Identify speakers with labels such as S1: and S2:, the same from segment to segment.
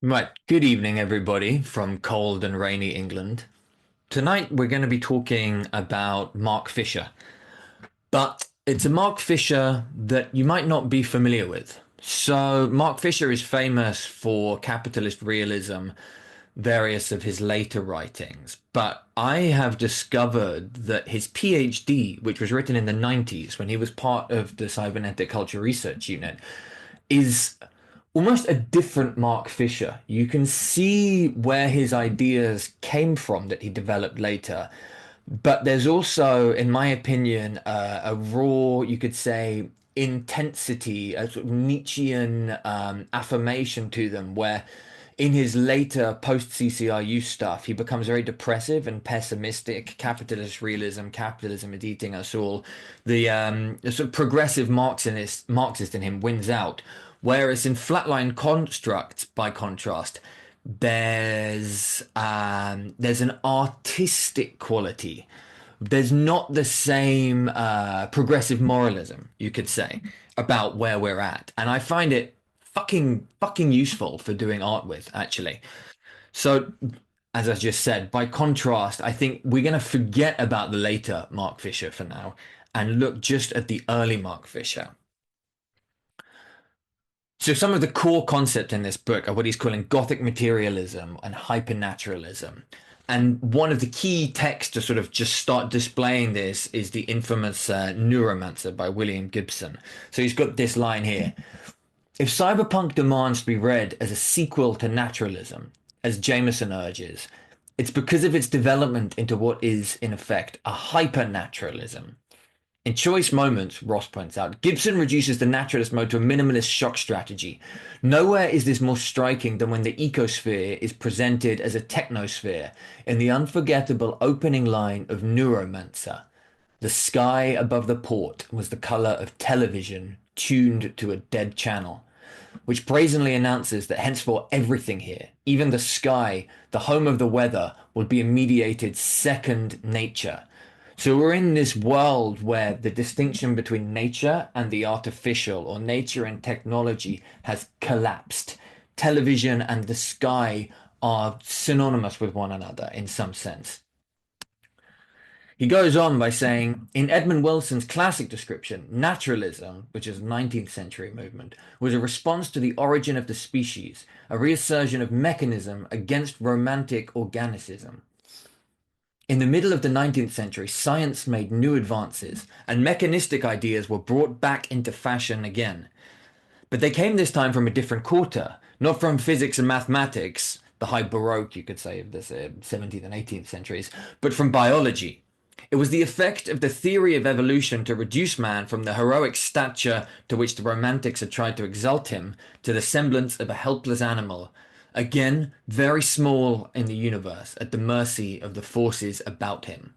S1: Right, good evening, everybody from cold and rainy England. Tonight we're going to be talking about Mark Fisher, but it's a Mark Fisher that you might not be familiar with. So, Mark Fisher is famous for capitalist realism, various of his later writings, but I have discovered that his PhD, which was written in the 90s when he was part of the Cybernetic Culture Research Unit, is almost a different Mark Fisher. You can see where his ideas came from that he developed later. But there's also, in my opinion, a raw, you could say, intensity, a sort of Nietzschean affirmation to them, where in his later post CCRU stuff, he becomes very depressive and pessimistic. Capitalist realism, capitalism is eating us all. The sort of progressive Marxist in him wins out. Whereas in Flatline Constructs, by contrast, there's an artistic quality. There's not the same progressive moralism, you could say, about where we're at. And I find it fucking useful for doing art with, actually. So, as I just said, by contrast, I think we're going to forget about the later Mark Fisher for now and look just at the early Mark Fisher. So some of the core concepts in this book are what he's calling Gothic materialism and hypernaturalism. And one of the key texts to sort of just start displaying this is the infamous Neuromancer by William Gibson. So he's got this line here. If Cyberpunk demands to be read as a sequel to naturalism, as Jameson urges, it's because of its development into what is, in effect, a hypernaturalism. In choice moments, Ross points out, Gibson reduces the naturalist mode to a minimalist shock strategy. Nowhere is this more striking than when the ecosphere is presented as a technosphere in the unforgettable opening line of Neuromancer. The sky above the port was the color of television tuned to a dead channel, which brazenly announces that henceforth everything here, even the sky, the home of the weather, will be a mediated second nature. So we're in this world where the distinction between nature and the artificial, or nature and technology, has collapsed. Television and the sky are synonymous with one another in some sense. He goes on by saying, in Edmund Wilson's classic description, naturalism, which is a 19th century movement, was a response to the origin of the species, a reassertion of mechanism against romantic organicism. In the middle of the 19th century, science made new advances, and mechanistic ideas were brought back into fashion again. But they came this time from a different quarter, not from physics and mathematics, the high Baroque, you could say, of the 17th and 18th centuries, but from biology. It was the effect of the theory of evolution to reduce man from the heroic stature to which the Romantics had tried to exalt him to the semblance of a helpless animal, again very small in the universe, at the mercy of the forces about him.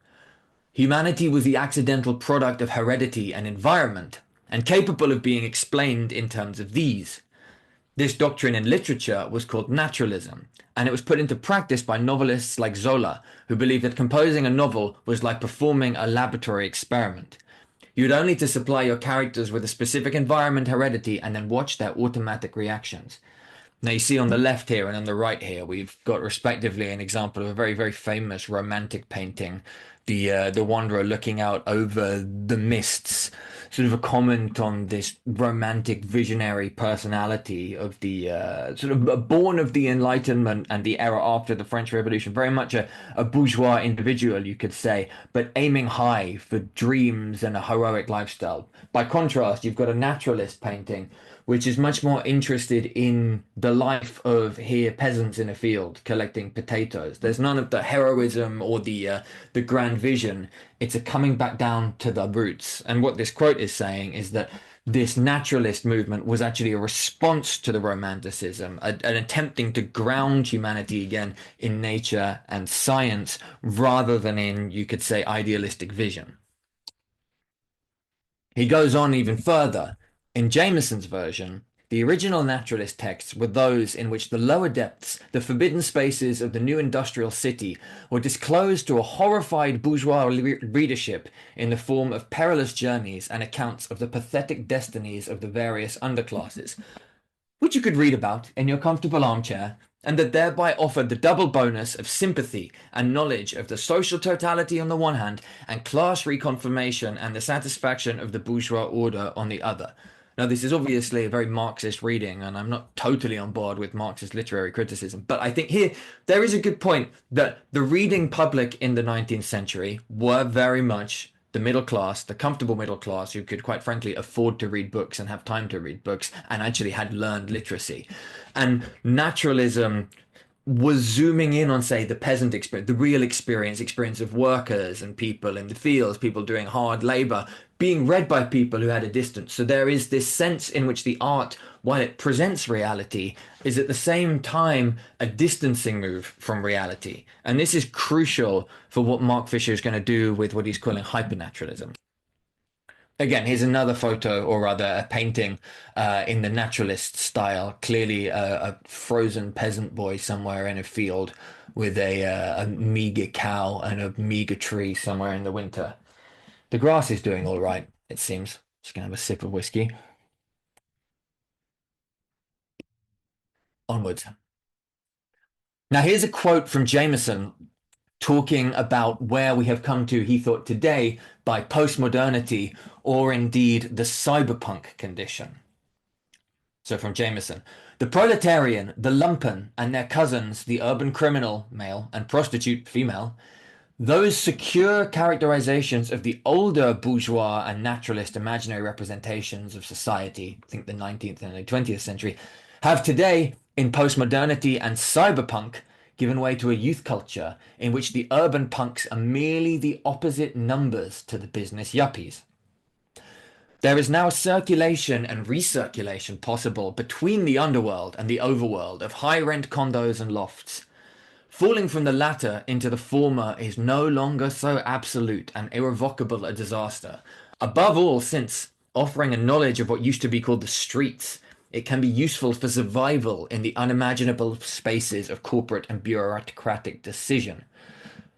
S1: Humanity was the accidental product of heredity and environment, and capable of being explained in terms of these. This doctrine in literature was called naturalism, and it was put into practice by novelists like Zola, who believed that composing a novel was like performing a laboratory experiment. You had only to supply your characters with a specific environment heredity and then watch their automatic reactions. Now you see on the left here and on the right here, we've got respectively an example of a very, very famous romantic painting, the Wanderer looking out over the mists, sort of a comment on this romantic visionary personality of the sort of born of the Enlightenment and the era after the French Revolution, very much a bourgeois individual, you could say, but aiming high for dreams and a heroic lifestyle. By contrast, you've got a naturalist painting which is much more interested in the life of here peasants in a field collecting potatoes. There's none of the heroism or the grand vision. It's a coming back down to the roots. And what this quote is saying is that this naturalist movement was actually a response to the romanticism, an attempting to ground humanity again in nature and science rather than in, you could say, idealistic vision. He goes on even further. In Jameson's version, the original naturalist texts were those in which the lower depths, the forbidden spaces of the new industrial city, were disclosed to a horrified bourgeois readership in the form of perilous journeys and accounts of the pathetic destinies of the various underclasses, which you could read about in your comfortable armchair and that thereby offered the double bonus of sympathy and knowledge of the social totality on the one hand, and class reconfirmation and the satisfaction of the bourgeois order on the other. Now, this is obviously a very Marxist reading, and I'm not totally on board with Marxist literary criticism, but I think here there is a good point that the reading public in the 19th century were very much the middle class, the comfortable middle class who could quite frankly afford to read books and have time to read books and actually had learned literacy. And naturalism was zooming in on, say, the peasant experience, the real experience of workers and people in the fields, people doing hard labor, being read by people who had a distance. So there is this sense in which the art, while it presents reality, is at the same time a distancing move from reality. And this is crucial for what Mark Fisher is going to do with what he's calling hypernaturalism. Again, here's another photo, or rather a painting, in the naturalist style. Clearly, a frozen peasant boy somewhere in a field with a meager cow and a meager tree somewhere in the winter. The grass is doing all right, it seems. Just gonna have a sip of whiskey. Onwards. Now, here's a quote from Jameson talking about where we have come to, he thought, today by postmodernity, or indeed the cyberpunk condition. So from Jameson, the proletarian, the lumpen, and their cousins, the urban criminal, male, and prostitute, female, those secure characterizations of the older bourgeois and naturalist imaginary representations of society, I think the 19th and the 20th century, have today, in postmodernity and cyberpunk, given way to a youth culture in which the urban punks are merely the opposite numbers to the business yuppies. There is now a circulation and recirculation possible between the underworld and the overworld of high-rent condos and lofts. Falling from the latter into the former is no longer so absolute and irrevocable a disaster. Above all, since offering a knowledge of what used to be called the streets, it can be useful for survival in the unimaginable spaces of corporate and bureaucratic decision.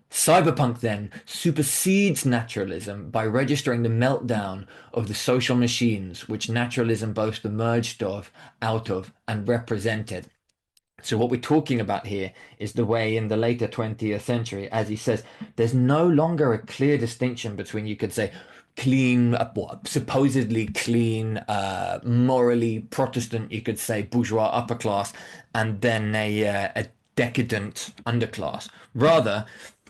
S1: Cyberpunk then supersedes naturalism by registering the meltdown of the social machines which naturalism both emerged of, out of, and represented. So what we're talking about here is the way in the later 20th century, as he says, there's no longer a clear distinction between, you could say, clean, supposedly clean, morally Protestant, you could say, bourgeois upper class, and then a decadent underclass. Rather,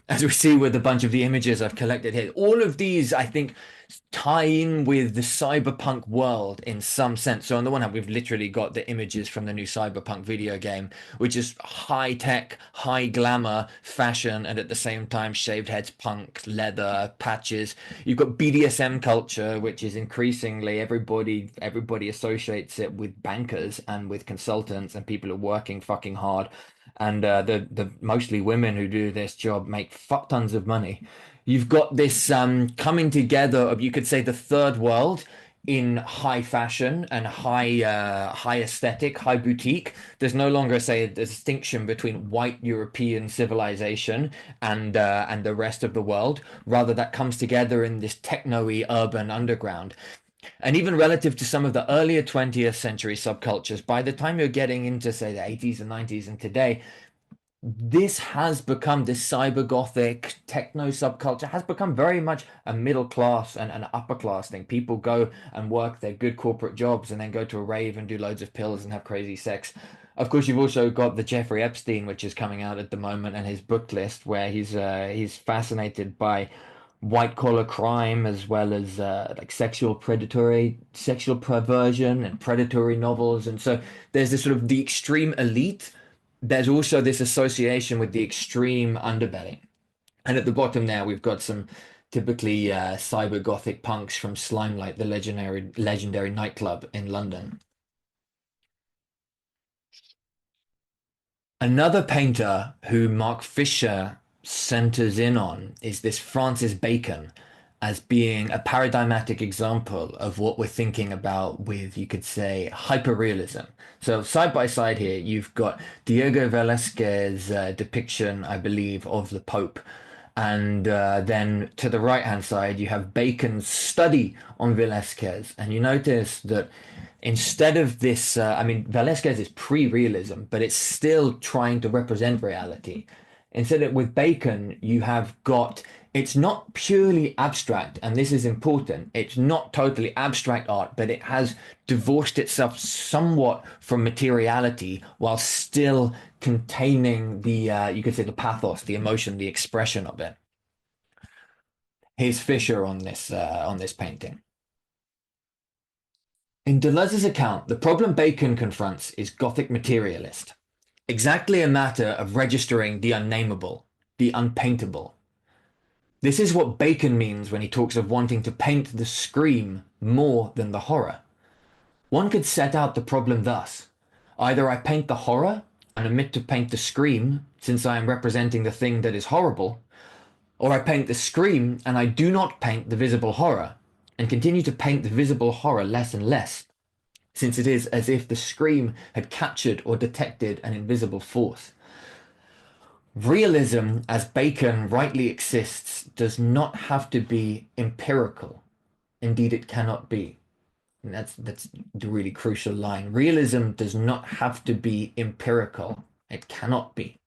S1: as we see with a bunch of the images I've collected here, all of these, I think, tie in with the cyberpunk world in some sense. So on the one hand, we've literally got the images from the new Cyberpunk video game, which is high tech, high glamour, fashion, and at the same time, shaved heads, punk, leather, patches. You've got BDSM culture, which is increasingly everybody associates it with bankers and with consultants and people who are working fucking hard. And the mostly women who do this job make fuck tons of money. You've got this coming together of, you could say, the third world in high fashion and high aesthetic, high boutique. There's no longer, say, a distinction between white European civilization and the rest of the world. Rather, that comes together in this techno-y urban underground. And even relative to some of the earlier 20th century subcultures, by the time you're getting into, say, the 80s and 90s and today, this has become, this cyber gothic techno subculture has become very much a middle class and an upper class thing. People go and work their good corporate jobs and then go to a rave and do loads of pills and have crazy sex. Of course, you've also got the Jeffrey Epstein, which is coming out at the moment, and his book list, where he's fascinated by white collar crime as well as like sexual perversion and predatory novels. And so there's this sort of the extreme elite. There's also this association with the extreme underbelly. And at the bottom there, we've got some typically cyber gothic punks from Slimelight, the legendary nightclub in London. Another painter who Mark Fisher centers in on is this Francis Bacon as being a paradigmatic example of what we're thinking about with, you could say, hyperrealism. So side by side here, you've got Diego Velázquez's depiction, I believe, of the Pope. And then to the right-hand side, you have Bacon's study on Velasquez. And you notice that instead of this, I mean, Velasquez is pre-realism, but it's still trying to represent reality. Instead of with Bacon, you have got, it's not purely abstract, and this is important. It's not totally abstract art, but it has divorced itself somewhat from materiality while still containing the, you could say the pathos, the emotion, the expression of it. Here's Fisher on this painting. In Deleuze's account, the problem Bacon confronts is Gothic materialist, exactly a matter of registering the unnameable, the unpaintable. This is what Bacon means when he talks of wanting to paint the scream more than the horror. One could set out the problem thus. Either I paint the horror and omit to paint the scream, since I am representing the thing that is horrible, or I paint the scream and I do not paint the visible horror, and continue to paint the visible horror less and less, since it is as if the scream had captured or detected an invisible force. Realism, as Bacon rightly exists, does not have to be empirical. Indeed, it cannot be. And that's the really crucial line. Realism does not have to be empirical. It cannot be.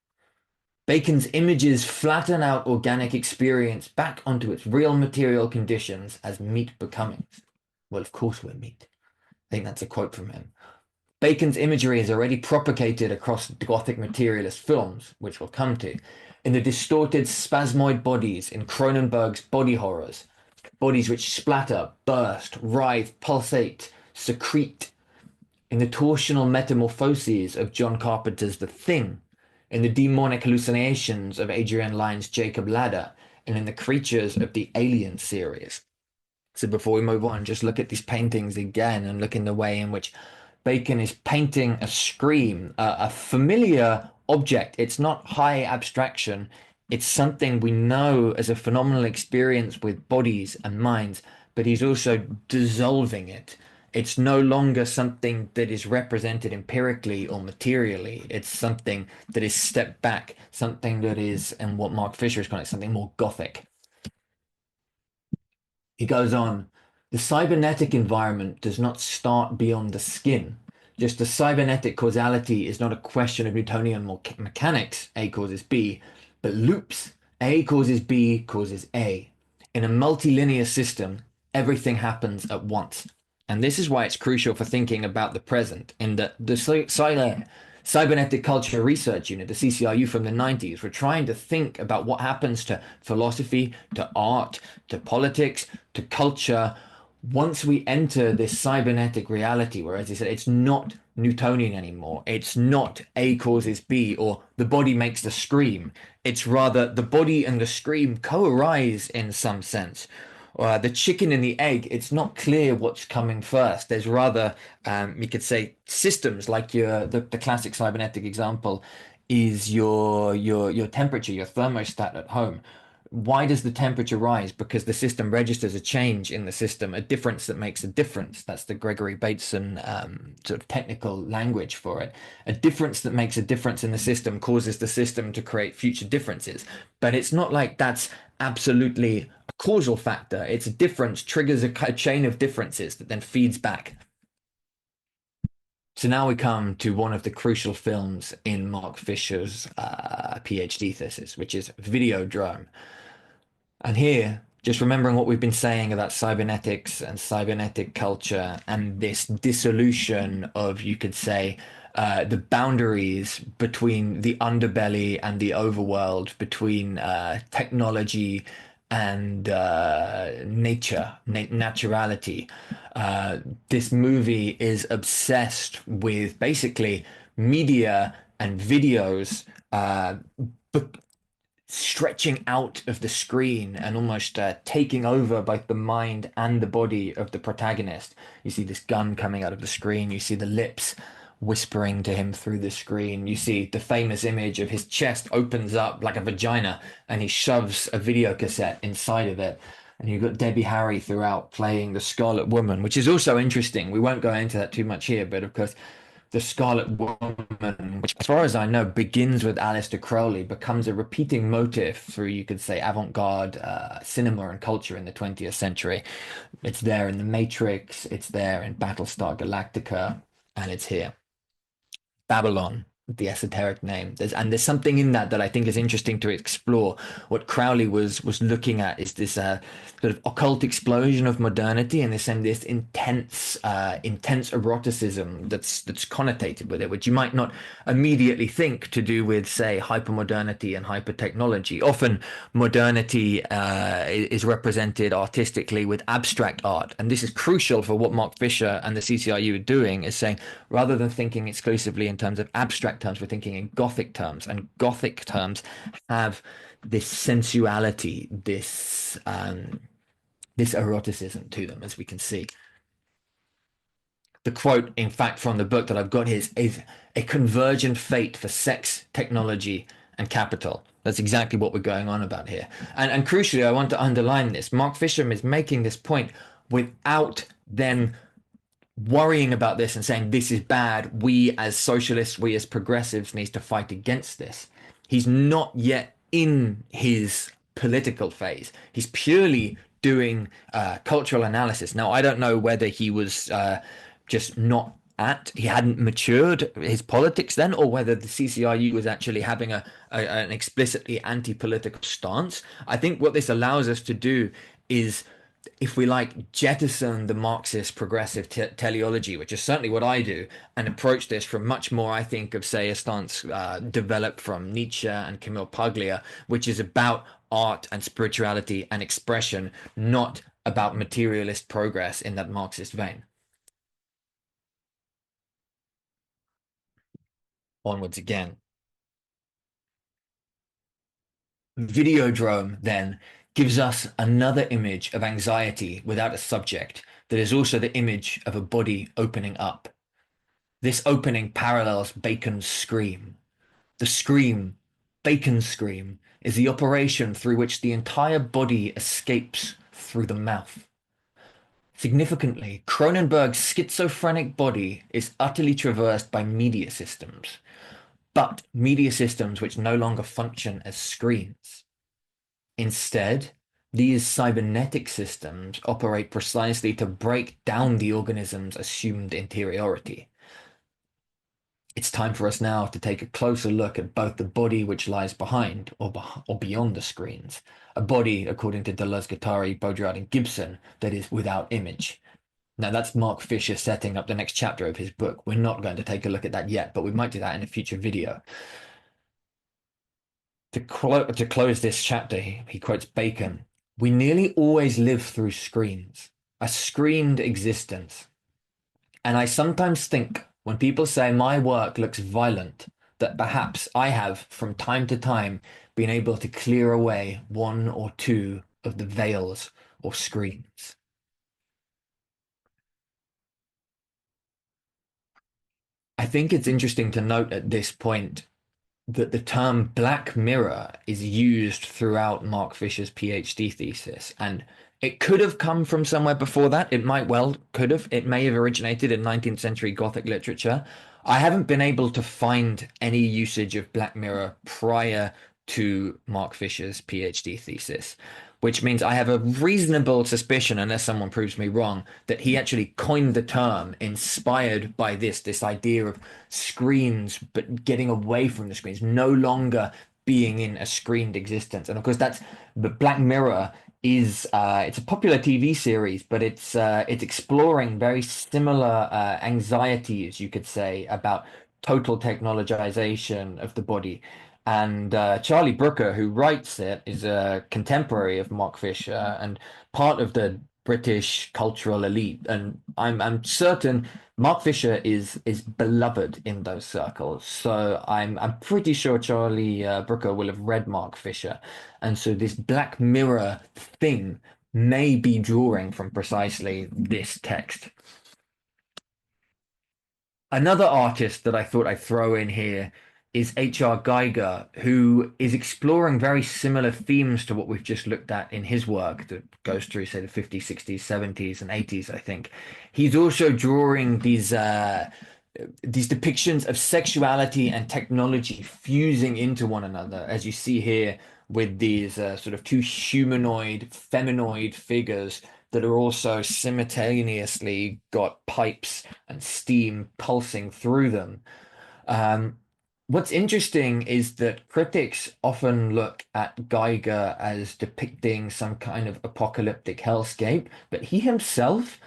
S1: Bacon's images flatten out organic experience back onto its real material conditions as meat becomings. Well, of course we're meat. I think that's a quote from him. Bacon's imagery is already propagated across Gothic materialist films, which we'll come to, in the distorted spasmoid bodies in Cronenberg's body horrors, bodies which splatter, burst, writhe, pulsate, secrete, in the torsional metamorphoses of John Carpenter's The Thing, in the demonic hallucinations of Adrian Lyne's Jacob Ladder, and in the creatures of the Alien series. So before we move on, just look at these paintings again and look in the way in which Bacon is painting a scream, a familiar object. It's not high abstraction. It's something we know as a phenomenal experience with bodies and minds, but he's also dissolving it. It's no longer something that is represented empirically or materially. It's something that is stepped back, something that is, and what Mark Fisher is calling it, something more Gothic. He goes on, the cybernetic environment does not start beyond the skin. Just the cybernetic causality is not a question of Newtonian mechanics, A causes B, but loops, A causes B causes A. In a multilinear system, everything happens at once. And this is why it's crucial for thinking about the present, in that the Cybernetic Culture Research Unit, the CCRU from the 90s, were trying to think about what happens to philosophy, to art, to politics, to culture, once we enter this cybernetic reality, where, as I said, it's not Newtonian anymore. It's not A causes B or the body makes the scream. It's rather the body and the scream co-arise in some sense. The chicken and the egg, it's not clear what's coming first. There's rather, you could say, systems like the classic cybernetic example is your temperature, your thermostat at home. Why does the temperature rise? Because the system registers a change in the system, a difference that makes a difference. That's the Gregory Bateson sort of technical language for it. A difference that makes a difference in the system causes the system to create future differences. But it's not like that's absolutely a causal factor. It's a difference triggers a chain of differences that then feeds back. So now we come to one of the crucial films in Mark Fisher's PhD thesis, which is Videodrome. And here, just remembering what we've been saying about cybernetics and cybernetic culture and this dissolution of, you could say, the boundaries between the underbelly and the overworld, between technology and nature, naturality. This movie is obsessed with basically media and videos, stretching out of the screen and almost taking over both the mind and the body of the protagonist. You see this gun coming out of the screen. You see the lips whispering to him through the screen. You see the famous image of his chest opens up like a vagina and he shoves a video cassette inside of it. And you've got Debbie Harry throughout playing the Scarlet Woman, which is also interesting. We won't go into that too much here, but of course, the Scarlet Woman, which, as far as I know, begins with Aleister Crowley, becomes a repeating motif through, you could say, avant-garde cinema and culture in the 20th century. It's there in The Matrix, it's there in Battlestar Galactica, and it's here. Babylon, the esoteric name. There's something in that I think is interesting to explore. What Crowley was looking at is this sort of occult explosion of modernity, and this intense eroticism that's connotated with it, which you might not immediately think to do with, say, hypermodernity and hypertechnology. Often modernity is represented artistically with abstract art, and this is crucial for what Mark Fisher and the CCRU are doing, is saying rather than thinking exclusively in terms of abstract terms, we're thinking in Gothic terms, and Gothic terms have this sensuality, this eroticism to them, as we can see. The quote, in fact, from the book that I've got here is a convergent fate for sex, technology, and capital. That's exactly what we're going on about here. And crucially, I want to underline this. Mark Fisher is making this point without then worrying about this and saying this is bad. We as socialists, we as progressives need to fight against this. He's not yet in his political phase. He's purely doing cultural analysis. Now, I don't know whether he was just not he hadn't matured his politics then, or whether the CCRU was actually having an explicitly anti-political stance. I think what this allows us to do is, if we like, jettison the Marxist progressive teleology, which is certainly what I do, and approach this from much more, I think, of, say, a stance developed from Nietzsche and Camille Paglia, which is about art and spirituality and expression, not about materialist progress in that Marxist vein. Onwards again. Videodrome, then, gives us another image of anxiety without a subject that is also the image of a body opening up. This opening parallels Bacon's scream. The scream, Bacon's scream, is the operation through which the entire body escapes through the mouth. Significantly, Cronenberg's schizophrenic body is utterly traversed by media systems, but media systems which no longer function as screens. Instead, these cybernetic systems operate precisely to break down the organism's assumed interiority. It's time for us now to take a closer look at both the body which lies behind or beyond the screens, a body, according to Deleuze, Guattari, Baudrillard, and Gibson, that is without image. Now, that's Mark Fisher setting up the next chapter of his book. We're not going to take a look at that yet, but we might do that in a future video. To close this chapter, he quotes Bacon: "We nearly always live through screens, a screened existence. And I sometimes think when people say my work looks violent, that perhaps I have, from time to time, been able to clear away one or two of the veils or screens." I think it's interesting to note at this point that the term Black Mirror is used throughout Mark Fisher's PhD thesis. And it could have come from somewhere before that. It might well could have. It may have originated in 19th century Gothic literature. I haven't been able to find any usage of Black Mirror prior to Mark Fisher's PhD thesis, which means I have a reasonable suspicion, unless someone proves me wrong, that he actually coined the term inspired by this idea of screens, but getting away from the screens, no longer being in a screened existence. And of course, that's the Black Mirror is it's a popular TV series, but it's exploring very similar anxieties, you could say, about total technologization of the body. And Charlie Brooker, who writes it, is a contemporary of Mark Fisher and part of the British cultural elite. And I'm certain Mark Fisher is beloved in those circles. So I'm pretty sure Charlie Brooker will have read Mark Fisher. And so this Black Mirror thing may be drawing from precisely this text. Another artist that I thought I'd throw in here is H.R. Geiger, who is exploring very similar themes to what we've just looked at in his work that goes through, say, the 50s, 60s, 70s, and 80s, I think. He's also drawing these these depictions of sexuality and technology fusing into one another, as you see here with these sort of two humanoid, feminoid figures that are also simultaneously got pipes and steam pulsing through them. Um, what's interesting is that critics often look at Geiger as depicting some kind of apocalyptic hellscape, but he himself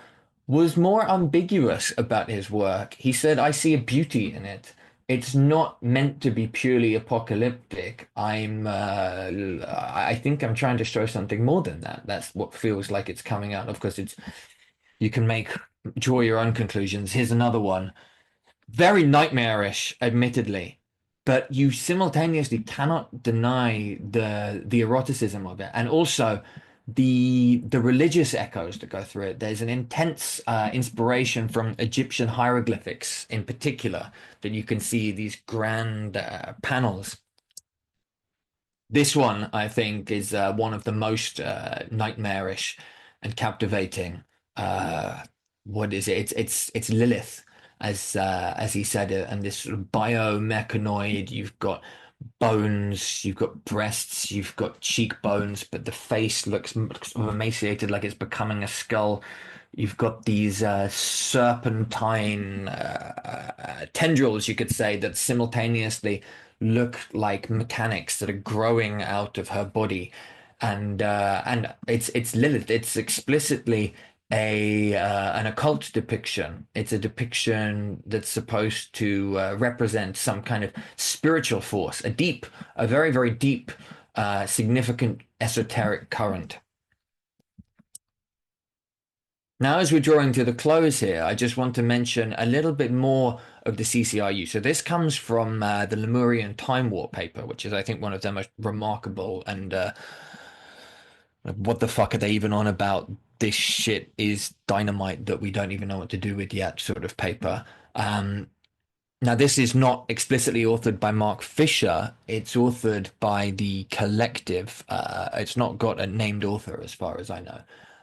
S1: was more ambiguous about his work. He said, I see a beauty in it. It's not meant to be purely apocalyptic. I think I'm trying to show something more than that. That's what feels like it's coming out. Of course, you can draw your own conclusions. Here's another one. Very nightmarish, admittedly, but you simultaneously cannot deny the eroticism of it, and also the religious echoes that go through it. There's an intense inspiration from Egyptian hieroglyphics, in particular, that you can see these grand panels. This one, I think, is one of the most nightmarish and captivating. Uh, what is it? It's Lilith, as he said it, and this sort of biomechanoid. You've got bones, you've got breasts, you've got cheekbones, but the face looks sort of emaciated, like it's becoming a skull. You've got these serpentine tendrils, you could say, that simultaneously look like mechanics that are growing out of her body, and it's Lilith. It's explicitly a an occult depiction. It's a depiction that's supposed to represent some kind of spiritual force, a very, very deep, significant esoteric current. Now, as we're drawing to the close here, I just want to mention a little bit more of the CCRU. So this comes from the Lemurian Time Warp paper, which is, I think, one of the most remarkable and what the fuck are they even on about? This shit is dynamite that we don't even know what to do with yet, sort of paper. Now, this is not explicitly authored by Mark Fisher. It's authored by the collective. It's not got a named author, as far as I know.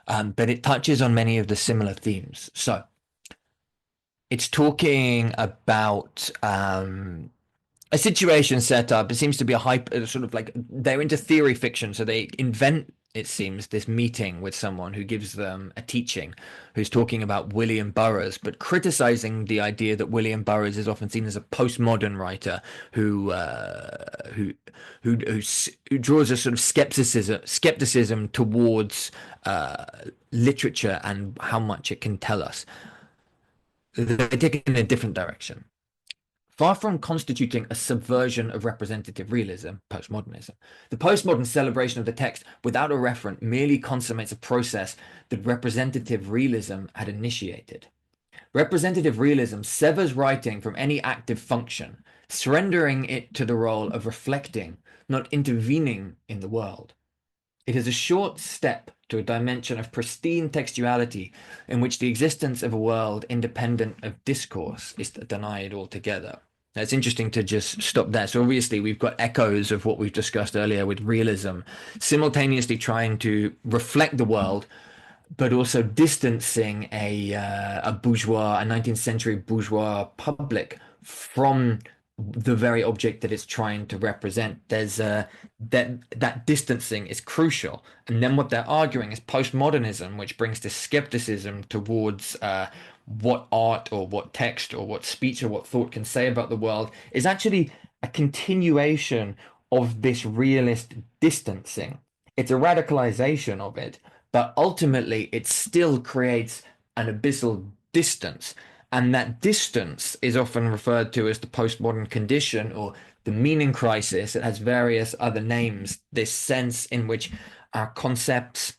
S1: But it touches on many of the similar themes. So it's talking about a situation set up. It seems to be a hype, sort of like they're into theory fiction. So they invent, it seems, this meeting with someone who gives them a teaching, who's talking about William Burroughs, but criticizing the idea that William Burroughs is often seen as a postmodern writer who draws a sort of skepticism towards literature and how much it can tell us. They're taking in a different direction. Far from constituting a subversion of representative realism, postmodernism, the postmodern celebration of the text without a referent merely consummates a process that representative realism had initiated. Representative realism severs writing from any active function, surrendering it to the role of reflecting, not intervening in the world. It is a short step to a dimension of pristine textuality in which the existence of a world independent of discourse is denied altogether. Now, it's interesting to just stop there. So obviously we've got echoes of what we've discussed earlier with realism, simultaneously trying to reflect the world, but also distancing a bourgeois, a 19th century bourgeois public from the very object that it's trying to represent. There's that distancing is crucial. And then what they're arguing is postmodernism, which brings this skepticism towards what art or what text or what speech or what thought can say about the world, is actually a continuation of this realist distancing. It's a radicalization of it, but ultimately it still creates an abyssal distance. And that distance is often referred to as the postmodern condition or the meaning crisis. It has various other names. This sense in which our concepts,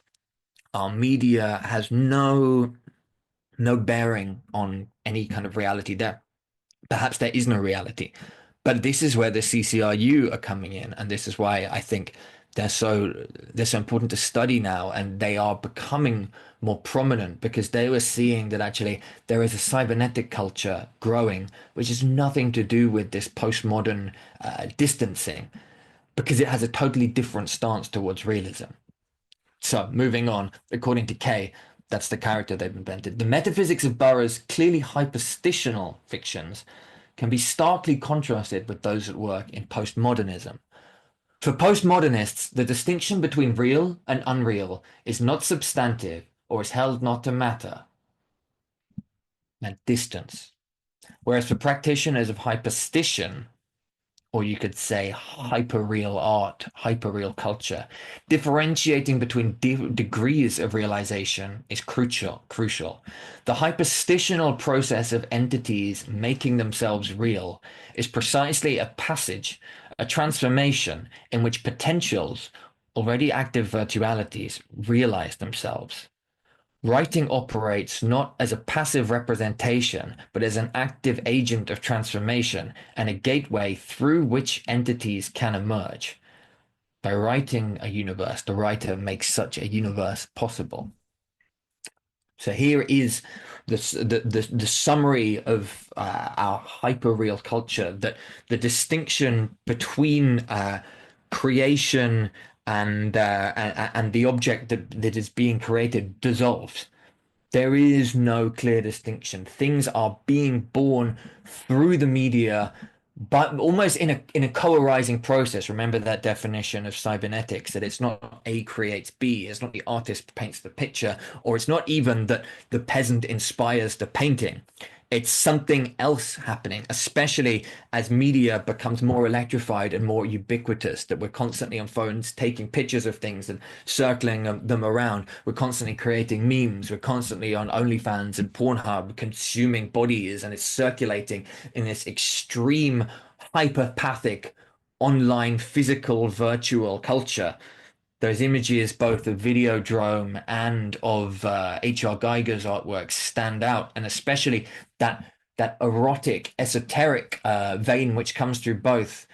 S1: our media has no bearing on any kind of reality there. Perhaps there is no reality. But this is where the CCRU are coming in, and this is why I think they're so important to study now, and they are becoming more prominent because they were seeing that actually there is a cybernetic culture growing, which has nothing to do with this postmodern distancing, because it has a totally different stance towards realism. So moving on, according to Kay, That's the character they've invented. The metaphysics of Burroughs' clearly hyperstitional fictions can be starkly contrasted with those at work in postmodernism. For postmodernists, the distinction between real and unreal is not substantive or is held not to matter, and distance. Whereas for practitioners of hyperstition, or you could say hyperreal art, hyperreal culture, differentiating between degrees of realization is crucial. The hyperstitional process of entities making themselves real is precisely a passage, a transformation in which potentials, already active virtualities, realize themselves. Writing operates not as a passive representation, but as an active agent of transformation and a gateway through which entities can emerge. By writing a universe, the writer makes such a universe possible. So here is the summary of our hyperreal culture, that the distinction between creation and the object that is being created dissolves. There is no clear distinction. Things are being born through the media, but almost in a co-arising process. Remember that definition of cybernetics, that it's not A creates B. It's not the artist paints the picture, or it's not even that the peasant inspires the painting. It's something else happening, especially as media becomes more electrified and more ubiquitous, that we're constantly on phones taking pictures of things and circling them around. We're constantly creating memes. We're constantly on OnlyFans and Pornhub consuming bodies, and it's circulating in this extreme hyperpathic online physical virtual culture. Those images, both of Videodrome and of H.R. Geiger's artwork, stand out, and especially that erotic, esoteric vein which comes through both.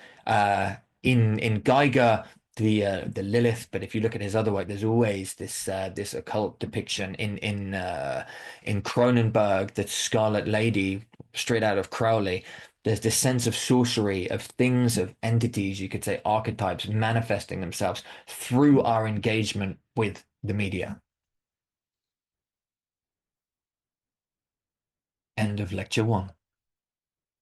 S1: In Geiger, the Lilith, but if you look at his other work, there's always this occult depiction. In Cronenberg, the Scarlet Lady, straight out of Crowley. There's this sense of sorcery, of things, of entities, you could say archetypes manifesting themselves through our engagement with the media. End of lecture 1.